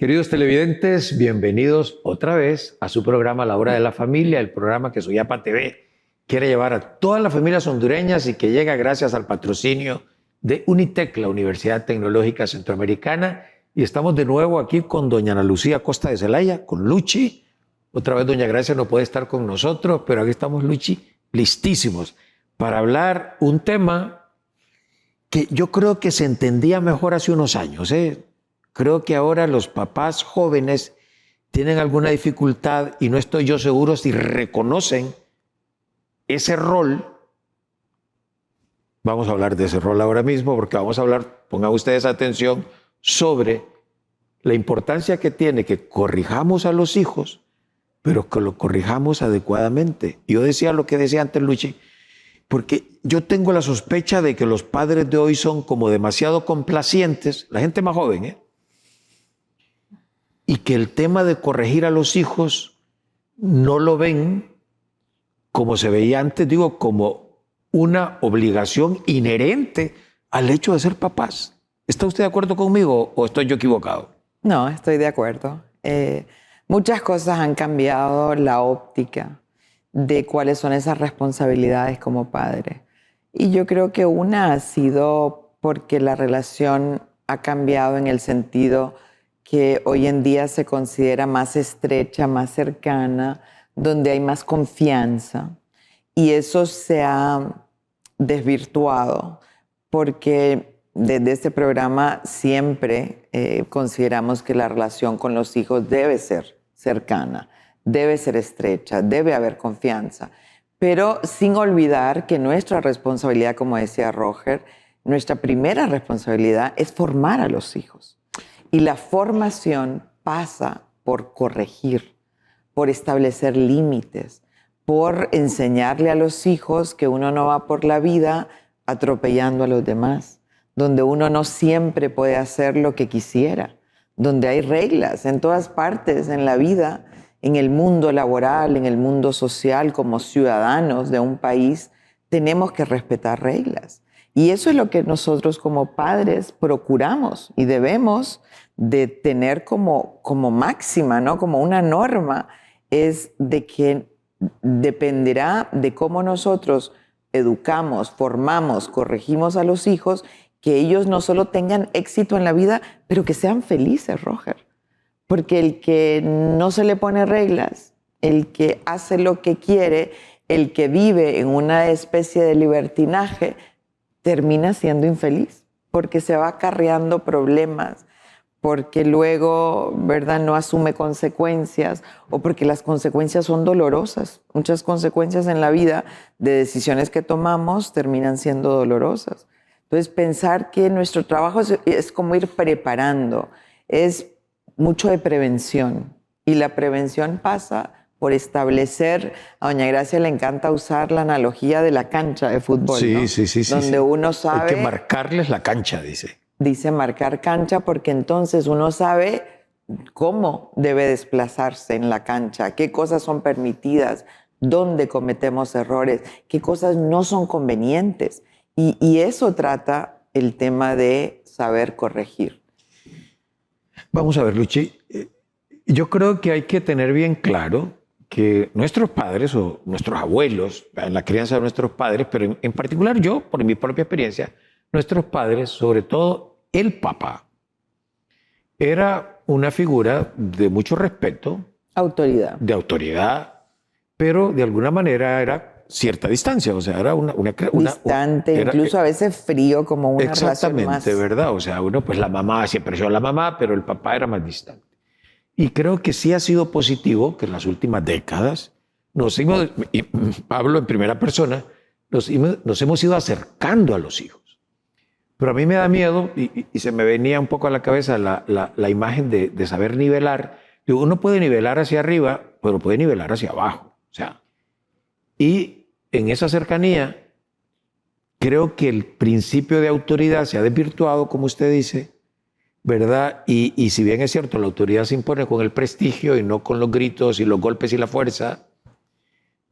Queridos televidentes, bienvenidos otra vez a su programa La Hora de la Familia, el programa que Soyapa TV quiere llevar a todas las familias hondureñas y que llega gracias al patrocinio de Unitec, la Universidad Tecnológica Centroamericana. Y estamos de nuevo aquí con doña Ana Lucía Costa de Zelaya, con Luchi. Otra vez doña Gracia no puede estar con nosotros, pero aquí estamos, Luchi, listísimos para hablar un tema que yo creo que se entendía mejor hace unos años, ¿eh? Creo que ahora los papás jóvenes tienen alguna dificultad y no estoy yo seguro si reconocen ese rol. Vamos a hablar de ese rol ahora mismo porque vamos a hablar, pongan ustedes atención, sobre la importancia que tiene que corrijamos a los hijos, pero que lo corrijamos adecuadamente. Yo decía lo que decía antes Luchi, porque yo tengo la sospecha de que los padres de hoy son como demasiado complacientes, la gente más joven, ¿eh? Y que el tema de corregir a los hijos no lo ven como se veía antes, digo, como una obligación inherente al hecho de ser papás. ¿Está usted de acuerdo conmigo o estoy yo equivocado? No, estoy de acuerdo. Muchas cosas han cambiado la óptica de cuáles son esas responsabilidades como padre. Y yo creo que una ha sido porque la relación ha cambiado en el sentido que hoy en día se considera más estrecha, más cercana, donde hay más confianza. Y eso se ha desvirtuado porque desde este programa siempre consideramos que la relación con los hijos debe ser cercana, debe ser estrecha, debe haber confianza, pero sin olvidar que nuestra responsabilidad, como decía Roger, nuestra primera responsabilidad es formar a los hijos. Y la formación pasa por corregir, por establecer límites, por enseñarle a los hijos que uno no va por la vida atropellando a los demás, donde uno no siempre puede hacer lo que quisiera, donde hay reglas en todas partes en la vida, en el mundo laboral, en el mundo social, como ciudadanos de un país, tenemos que respetar reglas. Y eso es lo que nosotros como padres procuramos y debemos de tener como máxima, ¿no? Como una norma, es de que dependerá de cómo nosotros educamos, formamos, corregimos a los hijos, que ellos no solo tengan éxito en la vida, pero que sean felices, Roger. Porque el que no se le pone reglas, el que hace lo que quiere, el que vive en una especie de libertinaje, termina siendo infeliz, porque se va acarreando problemas, porque luego, ¿verdad?, no asume consecuencias o porque las consecuencias son dolorosas. Muchas consecuencias en la vida de decisiones que tomamos terminan siendo dolorosas. Entonces, pensar que nuestro trabajo es como ir preparando, es mucho de prevención. Y la prevención pasa por establecer, a doña Gracia le encanta usar la analogía de la cancha de fútbol, Sí, ¿no? sí. Donde uno sabe... Hay que marcarles la cancha, dice. Dice marcar cancha porque entonces uno sabe cómo debe desplazarse en la cancha, qué cosas son permitidas, dónde cometemos errores, qué cosas no son convenientes. Y eso trata el tema de saber corregir. Vamos a ver, Luchi. Yo creo que hay que tener bien claro que nuestros padres o nuestros abuelos, en la crianza de nuestros padres, pero en particular yo, por mi propia experiencia, nuestros padres, sobre todo el papá, era una figura de mucho respeto, Autoridad. de autoridad, pero de alguna manera era cierta distancia, o sea, era una distante, era, incluso a veces frío, como una relación más. Exactamente, ¿verdad? O sea, uno, pues la mamá siempre fue la mamá, pero el papá era más distante. Y creo que sí ha sido positivo que en las últimas décadas y Pablo en primera persona, nos hemos ido acercando a los hijos. Pero a mí me da miedo, y se me venía un poco a la cabeza la imagen de saber nivelar. Digo, uno puede nivelar hacia arriba, pero puede nivelar hacia abajo. O sea, y en esa cercanía, creo que el principio de autoridad se ha desvirtuado, como usted dice, ¿verdad? Y si bien es cierto, la autoridad se impone con el prestigio y no con los gritos y los golpes y la fuerza,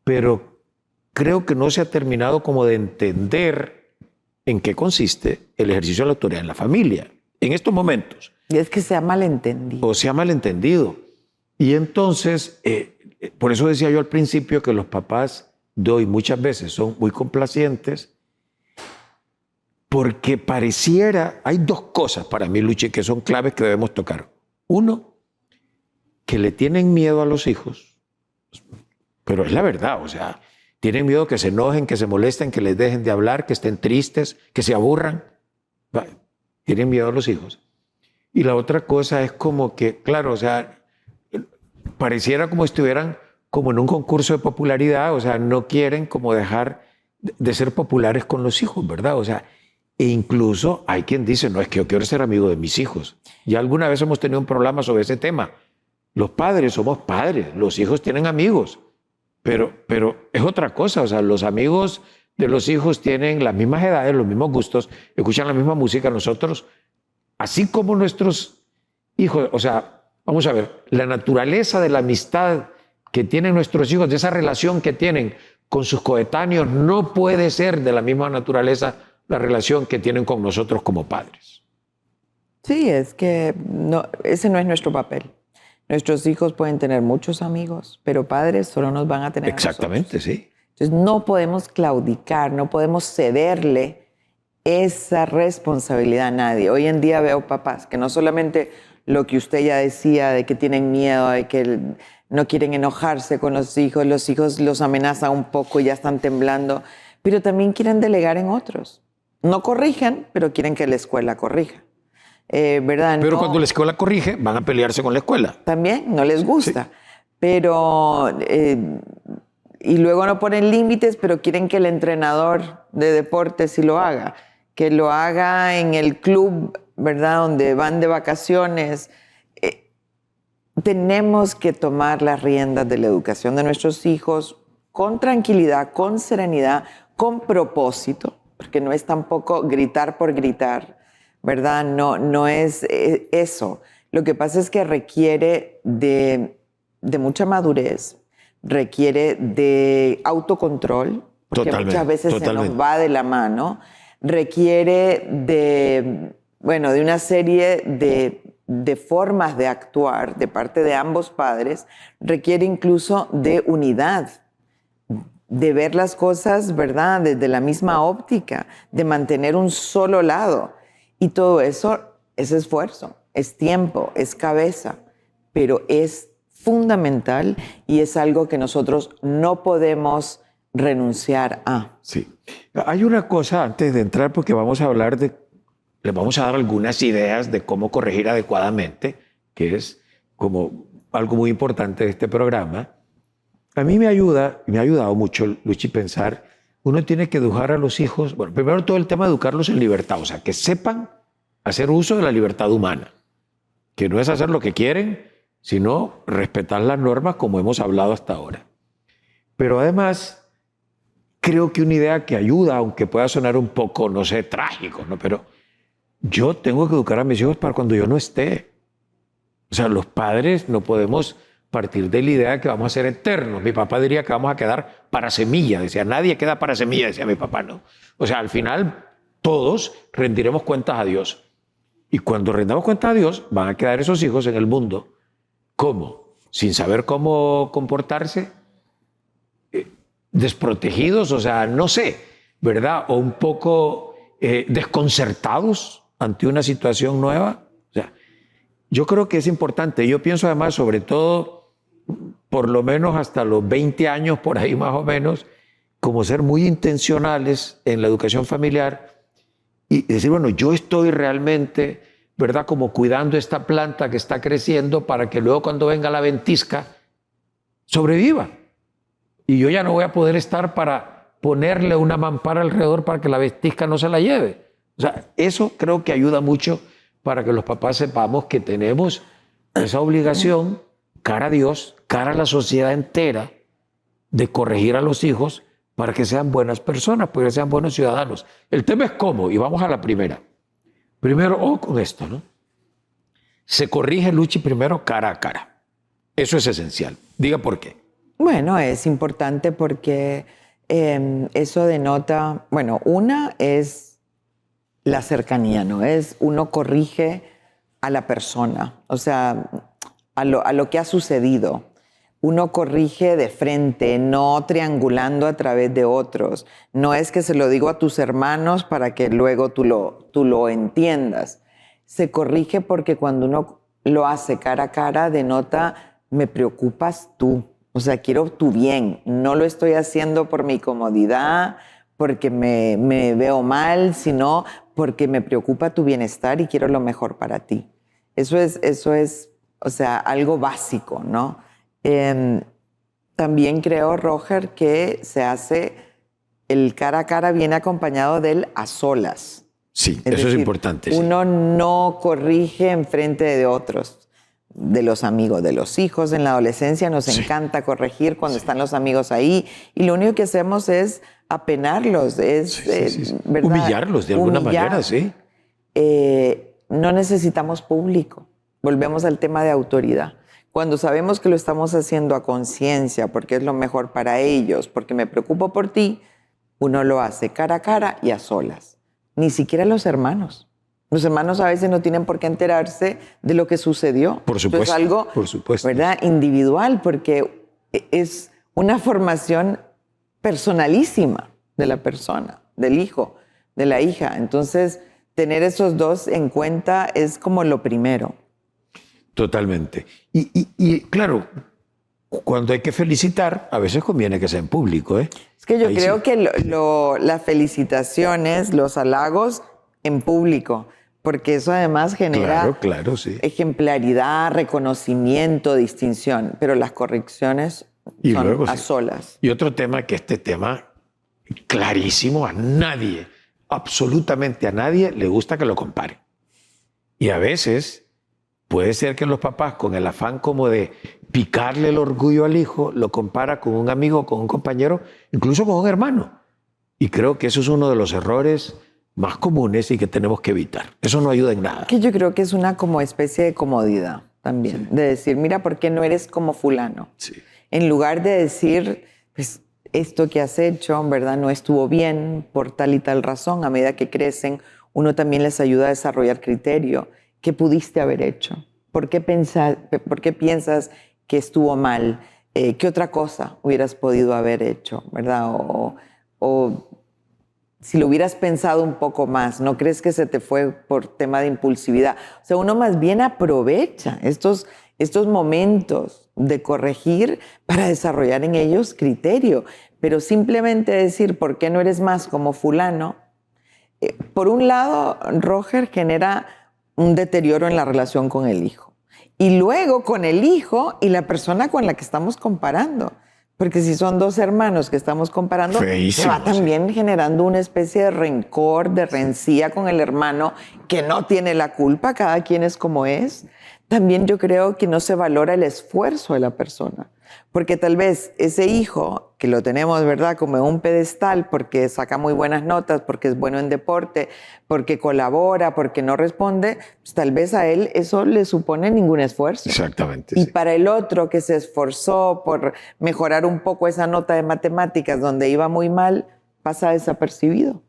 pero creo que no se ha terminado como de entender en qué consiste el ejercicio de la autoridad en la familia, en estos momentos. Y es que se ha malentendido. O se ha malentendido. Y entonces, por eso decía yo al principio que los papás de hoy muchas veces son muy complacientes, porque pareciera, hay dos cosas para mí, Luchi, que son claves que debemos tocar. Uno, que le tienen miedo a los hijos, pero es la verdad, o sea, tienen miedo que se enojen, que se molesten, que les dejen de hablar, que estén tristes, que se aburran. Tienen miedo a los hijos. Y la otra cosa es como que, claro, o sea, pareciera como estuvieran como en un concurso de popularidad, o sea, no quieren como dejar de ser populares con los hijos, ¿verdad? O sea, e incluso hay quien dice, no, es que yo quiero ser amigo de mis hijos. Ya alguna vez hemos tenido un problema sobre ese tema. Los padres somos padres, los hijos tienen amigos, pero es otra cosa, o sea, los amigos de los hijos tienen las mismas edades, los mismos gustos, escuchan la misma música. Nosotros, así como nuestros hijos, o sea, vamos a ver, la naturaleza de la amistad que tienen nuestros hijos, de esa relación que tienen con sus coetáneos, no puede ser de la misma naturaleza la relación que tienen con nosotros como padres. Sí, es que no, ese no es nuestro papel. Nuestros hijos pueden tener muchos amigos, pero padres solo nos van a tener. Exactamente, sí. Entonces no podemos claudicar, no podemos cederle esa responsabilidad a nadie. Hoy en día veo papás que no solamente lo que usted ya decía, de que tienen miedo, de que no quieren enojarse con los hijos los amenazan un poco y ya están temblando, pero también quieren delegar en otros. No corrigen, pero quieren que la escuela corrija. ¿Verdad? Pero no, cuando la escuela corrige, van a pelearse con la escuela. También, no les gusta. Sí. Pero, y luego no ponen límites, pero quieren que el entrenador de deportes sí lo haga. Que lo haga en el club, ¿verdad? Donde van de vacaciones. Tenemos que tomar las riendas de la educación de nuestros hijos con tranquilidad, con serenidad, con propósito, porque no es tampoco gritar por gritar, ¿verdad? No es eso. Lo que pasa es que requiere de mucha madurez, requiere de autocontrol, porque muchas veces se nos va de la mano, requiere de una serie de formas de actuar de parte de ambos padres, requiere incluso de unidad, de ver las cosas, ¿verdad?, desde la misma óptica, de mantener un solo lado. Y todo eso es esfuerzo, es tiempo, es cabeza, pero es fundamental y es algo que nosotros no podemos renunciar a. Sí. Hay una cosa antes de entrar, porque vamos a hablar les vamos a dar algunas ideas de cómo corregir adecuadamente, que es como algo muy importante de este programa. A mí me ha ayudado mucho, Luchi, pensar, uno tiene que educar a los hijos, bueno, primero todo el tema de educarlos en libertad, o sea, que sepan hacer uso de la libertad humana, que no es hacer lo que quieren, sino respetar las normas como hemos hablado hasta ahora. Pero además, creo que una idea que ayuda, aunque pueda sonar un poco, no sé, trágico, ¿no? Pero yo tengo que educar a mis hijos para cuando yo no esté. O sea, los padres no podemos partir de la idea de que vamos a ser eternos. Mi papá diría que vamos a quedar para semilla. Decía, nadie queda para semilla, decía mi papá, ¿no? O sea, al final todos rendiremos cuentas a Dios. Y cuando rendamos cuentas a Dios, van a quedar esos hijos en el mundo. ¿Cómo? Sin saber cómo comportarse, desprotegidos, o sea, no sé, ¿verdad? O un poco desconcertados ante una situación nueva. O sea, yo creo que es importante. Yo pienso además, sobre todo, por lo menos hasta los 20 años, por ahí más o menos, como ser muy intencionales en la educación familiar y decir, bueno, yo estoy realmente, ¿verdad?, como cuidando esta planta que está creciendo para que luego cuando venga la ventisca sobreviva. Y yo ya no voy a poder estar para ponerle una mampara alrededor para que la ventisca no se la lleve. O sea, eso creo que ayuda mucho para que los papás sepamos que tenemos esa obligación cara a Dios, cara a la sociedad entera, de corregir a los hijos para que sean buenas personas, para que sean buenos ciudadanos. El tema es cómo, y vamos a la primera. Primero, con esto, ¿no? Se corrige, Luchi, primero cara a cara. Eso es esencial. Diga por qué. Bueno, es importante porque eso denota, una es la cercanía, ¿no? Uno corrige a la persona, o sea, a lo que ha sucedido. Uno corrige de frente, no triangulando a través de otros. No es que se lo digo a tus hermanos para que luego tú lo entiendas. Se corrige porque cuando uno lo hace cara a cara denota, me preocupas tú. O sea, quiero tu bien. No lo estoy haciendo por mi comodidad, porque me veo mal, sino porque me preocupa tu bienestar y quiero lo mejor para ti. Eso es, o sea, algo básico, ¿no? También creo, Roger, que se hace el cara a cara viene acompañado del a solas. Sí, Es eso decir, es importante. Sí. Uno no corrige en frente de otros, de los amigos, de los hijos. En la adolescencia nos encanta corregir cuando están los amigos ahí y lo único que hacemos es apenarlos, es ¿verdad? Humillarlos de alguna manera, sí. No necesitamos público. Volvemos al tema de autoridad. Cuando sabemos que lo estamos haciendo a conciencia, porque es lo mejor para ellos, porque me preocupo por ti, uno lo hace cara a cara y a solas. Ni siquiera los hermanos. Los hermanos a veces no tienen por qué enterarse de lo que sucedió. Por supuesto. Esto es algo, por supuesto, ¿verdad? Individual, porque es una formación personalísima de la persona, del hijo, de la hija. Entonces, tener esos dos en cuenta es como lo primero. Totalmente. Y claro, cuando hay que felicitar, a veces conviene que sea en público, ¿eh? Es que yo Ahí creo sí. que las felicitaciones, los halagos en público, porque eso además genera Claro, sí. ejemplaridad, reconocimiento, distinción, pero las correcciones Y son luego, a sí. solas. Y otro tema que este tema, clarísimo, a nadie, absolutamente a nadie le gusta que lo comparen. Y a veces puede ser que los papás, con el afán como de picarle el orgullo al hijo, lo compara con un amigo, con un compañero, incluso con un hermano. Y creo que eso es uno de los errores más comunes y que tenemos que evitar. Eso no ayuda en nada. Que yo creo que es una como especie de comodidad también, de decir, mira, ¿por qué no eres como fulano? Sí. En lugar de decir, pues esto que has hecho, en verdad, no estuvo bien por tal y tal razón. A medida que crecen, uno también les ayuda a desarrollar criterio. ¿Qué pudiste haber hecho? ¿Por qué piensas que estuvo mal? ¿Qué otra cosa hubieras podido haber hecho? ¿Verdad? O si lo hubieras pensado un poco más, ¿no crees que se te fue por tema de impulsividad? O sea, uno más bien aprovecha estos momentos de corregir para desarrollar en ellos criterio. Pero simplemente decir, ¿por qué no eres más como fulano? Por un lado, Roger genera un deterioro en la relación con el hijo. Y luego con el hijo y la persona con la que estamos comparando. Porque si son dos hermanos que estamos comparando, Feísimo, se va también generando una especie de rencor, de rencilla con el hermano que no tiene la culpa, cada quien es como es. También yo creo que no se valora el esfuerzo de la persona. Porque tal vez ese hijo, que lo tenemos, ¿verdad?, como en un pedestal porque saca muy buenas notas, porque es bueno en deporte, porque colabora, porque no responde, pues tal vez a él eso le supone ningún esfuerzo. Exactamente. Y sí. para el otro que se esforzó por mejorar un poco esa nota de matemáticas donde iba muy mal, pasa desapercibido.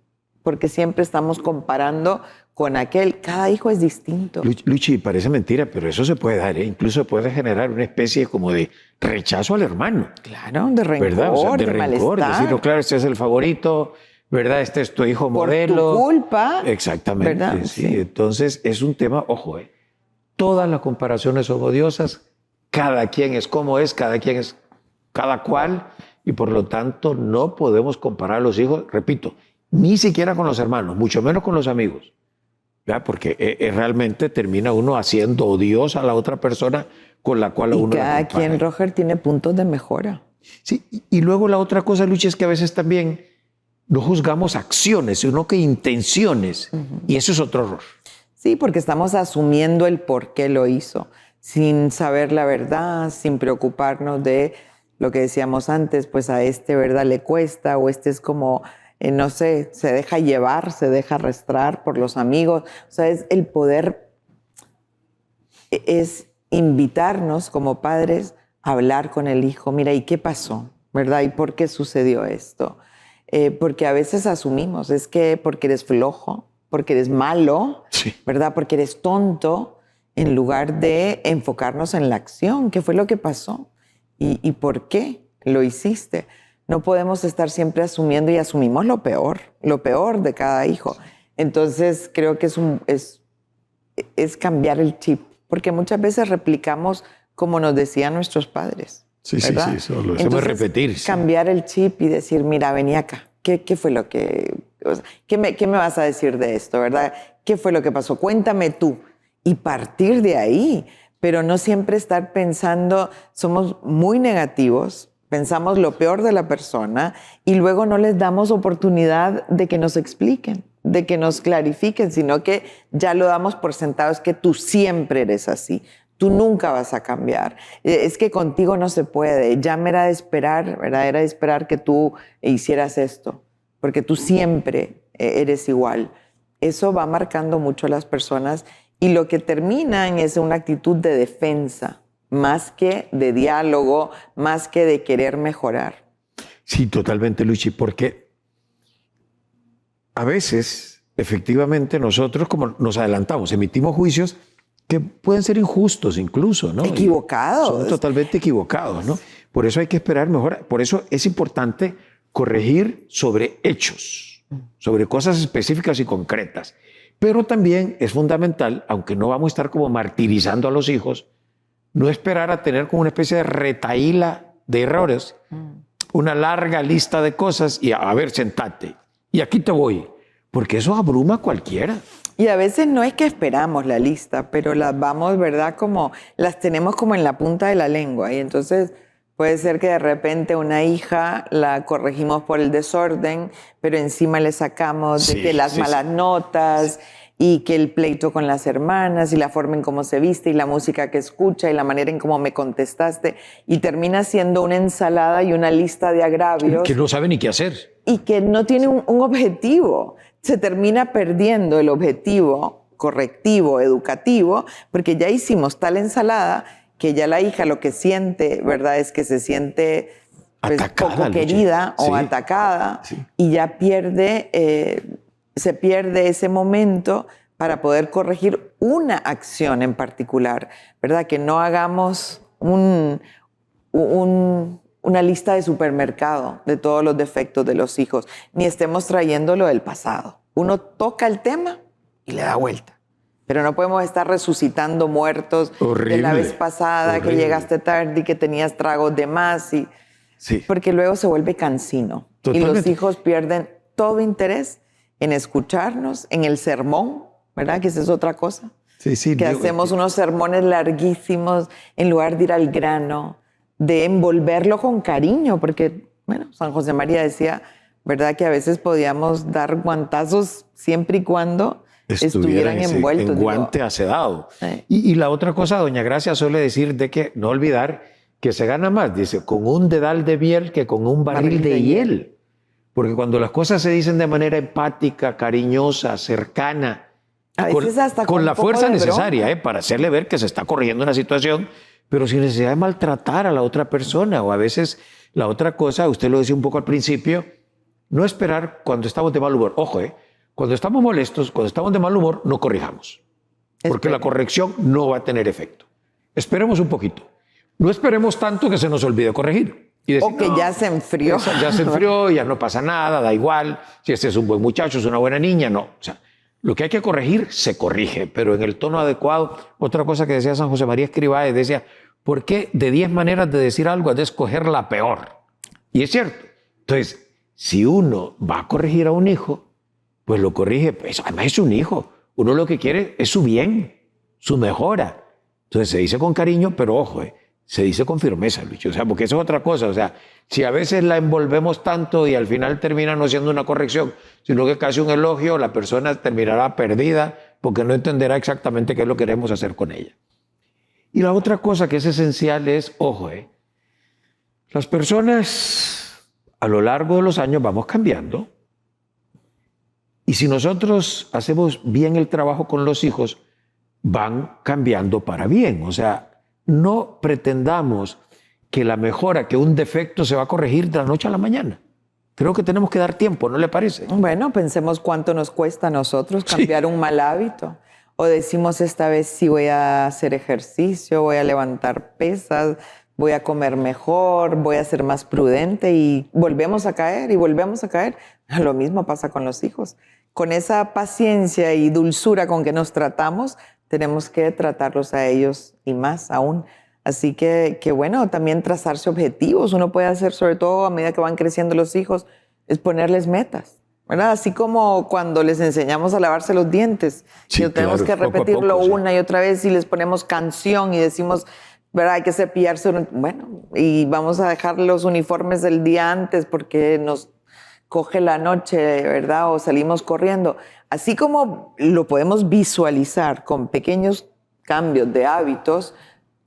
Porque siempre estamos comparando con aquel. Cada hijo es distinto. Luchi, parece mentira, pero eso se puede dar, ¿eh? Incluso puede generar una especie como de rechazo al hermano. Claro, de rencor, ¿Verdad? O sea, de malestar. Decir, no, claro, este es el favorito, ¿verdad? Este es tu hijo modelo. Por tu culpa. Exactamente, ¿verdad? sí. Sí. Entonces, es un tema, ojo, todas las comparaciones son odiosas, cada quien es como es, cada quien es cada cual, y por lo tanto no podemos comparar a los hijos, repito, ni siquiera con los hermanos, mucho menos con los amigos. ¿Ya? Porque realmente termina uno haciendo odiosa a la otra persona con la cual uno la cada compara. quien, Roger, tiene puntos de mejora. Sí, y luego la otra cosa, Luchi, es que a veces también no juzgamos acciones, sino que intenciones. Y eso es otro error. Sí, porque estamos asumiendo el por qué lo hizo, sin saber la verdad, sin preocuparnos de lo que decíamos antes, pues a este, ¿verdad?, le cuesta, o este es como, no sé, se deja llevar, se deja arrastrar por los amigos. O sea, es el poder, es invitarnos como padres a hablar con el hijo. Mira, ¿y qué pasó? ¿Verdad? ¿Y por qué sucedió esto? Porque a veces asumimos, es que porque eres flojo, porque eres malo, Sí. ¿verdad? Porque eres tonto. en lugar de enfocarnos en la acción. ¿Qué fue lo que pasó? ¿Y por qué lo hiciste? No podemos estar siempre asumiendo, y asumimos lo peor de cada hijo. Entonces creo que es cambiar el chip, porque muchas veces replicamos como nos decían nuestros padres. Sí, ¿verdad? sí, eso lo hacemos repetir. Sí. Cambiar el chip y decir, mira, vení acá. ¿Qué fue lo que... O sea, ¿qué me vas a decir de esto, verdad? ¿Qué fue lo que pasó? Cuéntame tú. Y partir de ahí, pero no siempre estar pensando, somos muy negativos, pensamos lo peor de la persona y luego no les damos oportunidad de que nos expliquen, de que nos clarifiquen, sino que ya lo damos por sentado, es que tú siempre eres así. Tú nunca vas a cambiar. Es que contigo no se puede. Ya me era de esperar, ¿verdad? Era de esperar que tú hicieras esto, porque tú siempre eres igual. Eso va marcando mucho a las personas y lo que terminan es una actitud de defensa, más que de diálogo, más que de querer mejorar. Sí, totalmente, Luchi, porque a veces, efectivamente, nosotros como nos adelantamos, emitimos juicios que pueden ser injustos incluso, ¿no? Equivocados. Son totalmente equivocados, ¿no? Por eso hay que esperar mejor. Por eso es importante corregir sobre hechos, sobre cosas específicas y concretas. Pero también es fundamental, aunque no vamos a estar como martirizando a los hijos, no esperar a tener como una especie de retahíla de errores, una larga lista de cosas y a ver, sentate. Y aquí te voy. Porque eso abruma a cualquiera. Y a veces no es que esperamos la lista, pero las vamos, ¿verdad? Como las tenemos como en la punta de la lengua. Y entonces puede ser que de repente una hija la corregimos por el desorden, pero encima le sacamos de que las malas notas y que el pleito con las hermanas y la forma en cómo se viste y la música que escucha y la manera en cómo me contestaste. Y termina siendo una ensalada y una lista de agravios. Que no sabe ni qué hacer. Y que no tiene un objetivo. Se termina perdiendo el objetivo correctivo, educativo, porque ya hicimos tal ensalada que ya la hija lo que siente, ¿verdad? Es que se siente pues, atacada, poco querida o atacada y ya se pierde ese momento para poder corregir una acción en particular, ¿verdad? Que no hagamos una lista de supermercado de todos los defectos de los hijos, ni estemos trayéndolo del pasado. Uno toca el tema y le da vuelta. Pero no podemos estar resucitando muertos de la vez pasada, que llegaste tarde y que tenías tragos de más. Porque luego se vuelve cansino. Totalmente. Y los hijos pierden todo interés en escucharnos, en el sermón, ¿verdad? Que esa es otra cosa. Que hacemos unos sermones larguísimos en lugar de ir al grano, de envolverlo con cariño, porque, bueno, San José María decía, ¿verdad? Que a veces podíamos dar guantazos siempre y cuando estuvieran envueltos. En guante acedado. Y la otra cosa, doña Gracia suele decir de que no olvidar que se gana más, dice, con un dedal de miel que con un barril de hiel. Porque cuando las cosas se dicen de manera empática, cariñosa, cercana, a veces hasta con la fuerza necesaria para hacerle ver que se está corrigiendo una situación, pero sin necesidad de maltratar a la otra persona. O a veces la otra cosa, usted lo decía un poco al principio, no esperar cuando estamos de mal humor. Ojo, cuando estamos molestos, cuando estamos de mal humor, no corrijamos. Porque la corrección no va a tener efecto. Esperemos un poquito. No esperemos tanto que se nos olvide corregir. Y decir, o que ya se enfrió. Ya se enfrió, ya no pasa nada, da igual. Si este es un buen muchacho, es una buena niña, no. O sea, lo que hay que corregir, se corrige, pero en el tono adecuado. Otra cosa que decía San José María Escrivá, decía, ¿por qué de 10 maneras de decir algo has de escoger la peor? Y es cierto. Entonces, si uno va a corregir a un hijo, pues lo corrige. Pues, además es un hijo. Uno lo que quiere es su bien, su mejora. Entonces se dice con cariño, pero ojo, se dice con firmeza, Lucho. O sea, porque eso es otra cosa. O sea, si a veces la envolvemos tanto y al final termina no siendo una corrección, sino que casi un elogio, la persona terminará perdida porque no entenderá exactamente qué es lo que queremos hacer con ella. Y la otra cosa que es esencial es, ojo, las personas a lo largo de los años vamos cambiando. Y si nosotros hacemos bien el trabajo con los hijos, van cambiando para bien. O sea, no pretendamos que la mejora, que un defecto se va a corregir de la noche a la mañana. Creo que tenemos que dar tiempo, ¿no le parece? Bueno, pensemos cuánto nos cuesta a nosotros cambiar un mal hábito O decimos esta vez sí voy a hacer ejercicio, voy a levantar pesas, voy a comer mejor, voy a ser más prudente y volvemos a caer y volvemos a caer. Lo mismo pasa con los hijos. Con esa paciencia y dulzura con que nos tratamos, tenemos que tratarlos a ellos y más aún. Así que bueno, también trazarse objetivos. Uno puede hacer, sobre todo a medida que van creciendo los hijos, es ponerles metas, ¿verdad? Así como cuando les enseñamos a lavarse los dientes. Sí, y tenemos claro, que poco a repetirlo poco, sí. una y otra vez y les ponemos canción y decimos, ¿verdad? Hay que cepillarse. Bueno, y vamos a dejar los uniformes del día antes porque nos coge la noche, ¿verdad? O salimos corriendo. Así como lo podemos visualizar con pequeños cambios de hábitos,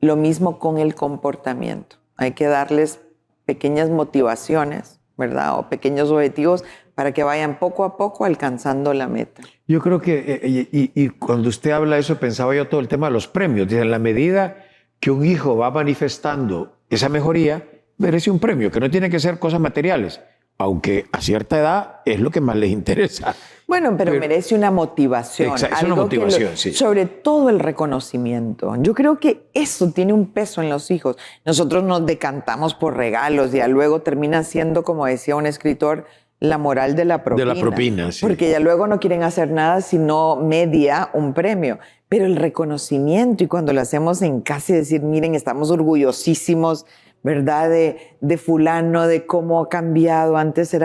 lo mismo con el comportamiento. Hay que darles pequeñas motivaciones, ¿verdad? O pequeños objetivos para que vayan poco a poco alcanzando la meta. Yo creo que, y cuando usted habla de eso, pensaba yo todo el tema de los premios. Dice, en la medida que un hijo va manifestando esa mejoría, merece un premio, que no tiene que ser cosas materiales, aunque a cierta edad es lo que más les interesa. Bueno, pero merece una motivación. Exacto, es una motivación, sí. Sobre todo el reconocimiento. Yo creo que eso tiene un peso en los hijos. Nosotros nos decantamos por regalos y ya luego termina siendo, como decía un escritor, la moral de la propina. De la propina, sí. Porque ya luego no quieren hacer nada sino media un premio. Pero el reconocimiento, y cuando lo hacemos en casa y decir, miren, estamos orgullosísimos, ¿verdad? De fulano, de cómo ha cambiado. Antes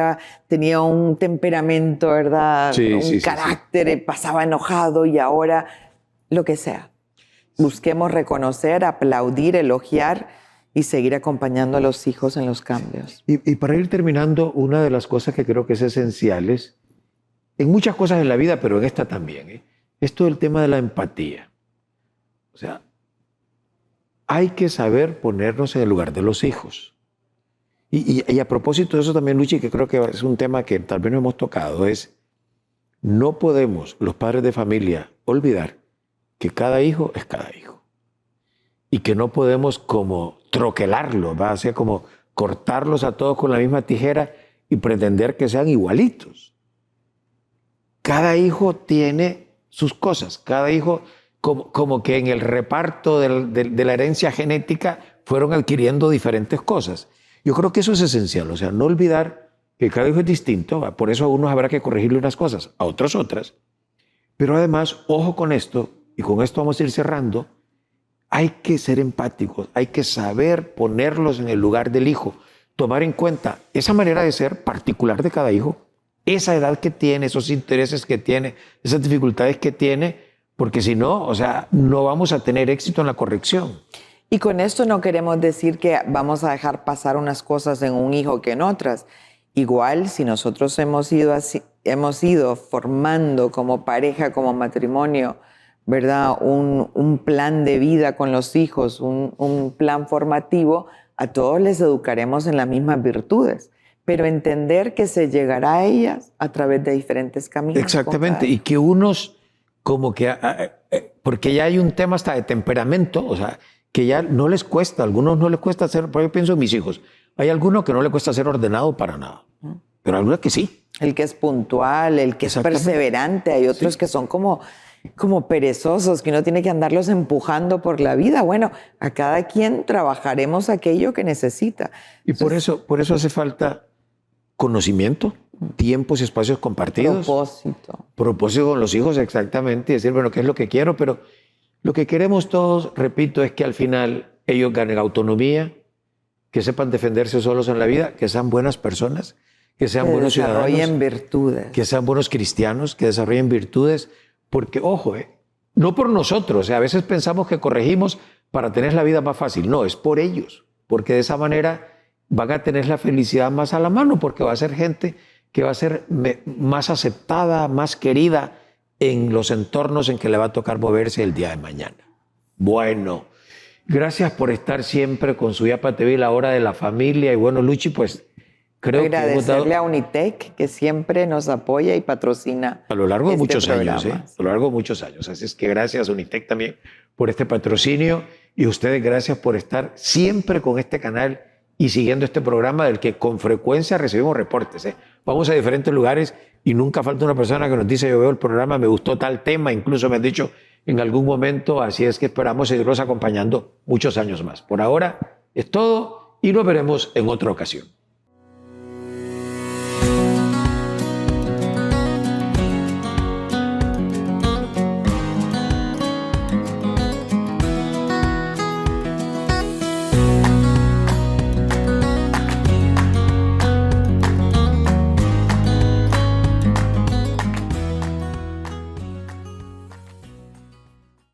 tenía un temperamento, ¿verdad? Sí, un carácter, pasaba enojado y ahora lo que sea. Busquemos reconocer, aplaudir, elogiar y seguir acompañando a los hijos en los cambios. Y para ir terminando, una de las cosas que creo que es esencial es, en muchas cosas en la vida, pero en esta también, es todo el tema de la empatía. O sea, hay que saber ponernos en el lugar de los hijos. Y a propósito de eso también, Luchi, que creo que es un tema que tal vez no hemos tocado, es no podemos, los padres de familia, olvidar que cada hijo es cada hijo. Y que no podemos como troquelarlo, ¿va? O sea, como cortarlos a todos con la misma tijera y pretender que sean igualitos. Cada hijo tiene sus cosas, cada hijo como que en el reparto de la herencia genética fueron adquiriendo diferentes cosas. Yo creo que eso es esencial, o sea, no olvidar que cada hijo es distinto, ¿va? Por eso a unos habrá que corregirle unas cosas, a otros otras. Pero además, ojo con esto, y con esto vamos a ir cerrando, hay que ser empáticos, hay que saber ponerlos en el lugar del hijo, tomar en cuenta esa manera de ser particular de cada hijo, esa edad que tiene, esos intereses que tiene, esas dificultades que tiene, porque si no, o sea, no vamos a tener éxito en la corrección. Y con esto no queremos decir que vamos a dejar pasar unas cosas en un hijo que en otras. Igual, si nosotros hemos ido formando como pareja, como matrimonio, ¿verdad? Un plan de vida con los hijos, un plan formativo, a todos les educaremos en las mismas virtudes, pero entender que se llegará a ellas a través de diferentes caminos. Exactamente, y que unos como que, porque ya hay un tema hasta de temperamento, o sea, que ya no les cuesta, a algunos no les cuesta ser, porque yo pienso en mis hijos, hay algunos que no les cuesta ser ordenado para nada, pero algunos que sí. El que es puntual, el que es perseverante, hay otros que son como perezosos, que uno tiene que andarlos empujando por la vida. Bueno, a cada quien trabajaremos aquello que necesita. Y por eso hace falta conocimiento, tiempos y espacios compartidos. Propósito con los hijos, exactamente. Y decir, bueno, ¿qué es lo que quiero? Pero lo que queremos todos, repito, es que al final ellos ganen autonomía, que sepan defenderse solos en la vida, que sean buenas personas, que sean buenos ciudadanos. Que desarrollen virtudes. Que sean buenos cristianos, que desarrollen virtudes. Porque, ojo, no por nosotros. O sea, a veces pensamos que corregimos para tener la vida más fácil. No, es por ellos. Porque de esa manera van a tener la felicidad más a la mano, porque va a ser gente que va a ser más aceptada, más querida en los entornos en que le va a tocar moverse el día de mañana. Bueno, gracias por estar siempre con su Yapa TV, la hora de la familia. Y bueno, Luchi, pues creo agradecerle a Unitec, que siempre nos apoya y patrocina a lo largo de muchos programa. años, a lo largo de muchos años. Así es que gracias a Unitec también por este patrocinio y a ustedes gracias por estar siempre con este canal y siguiendo este programa del que con frecuencia recibimos reportes. Vamos a diferentes lugares y nunca falta una persona que nos dice, yo veo el programa, me gustó tal tema, incluso me han dicho en algún momento, así es que esperamos seguirlos acompañando muchos años más. Por ahora es todo y nos veremos en otra ocasión.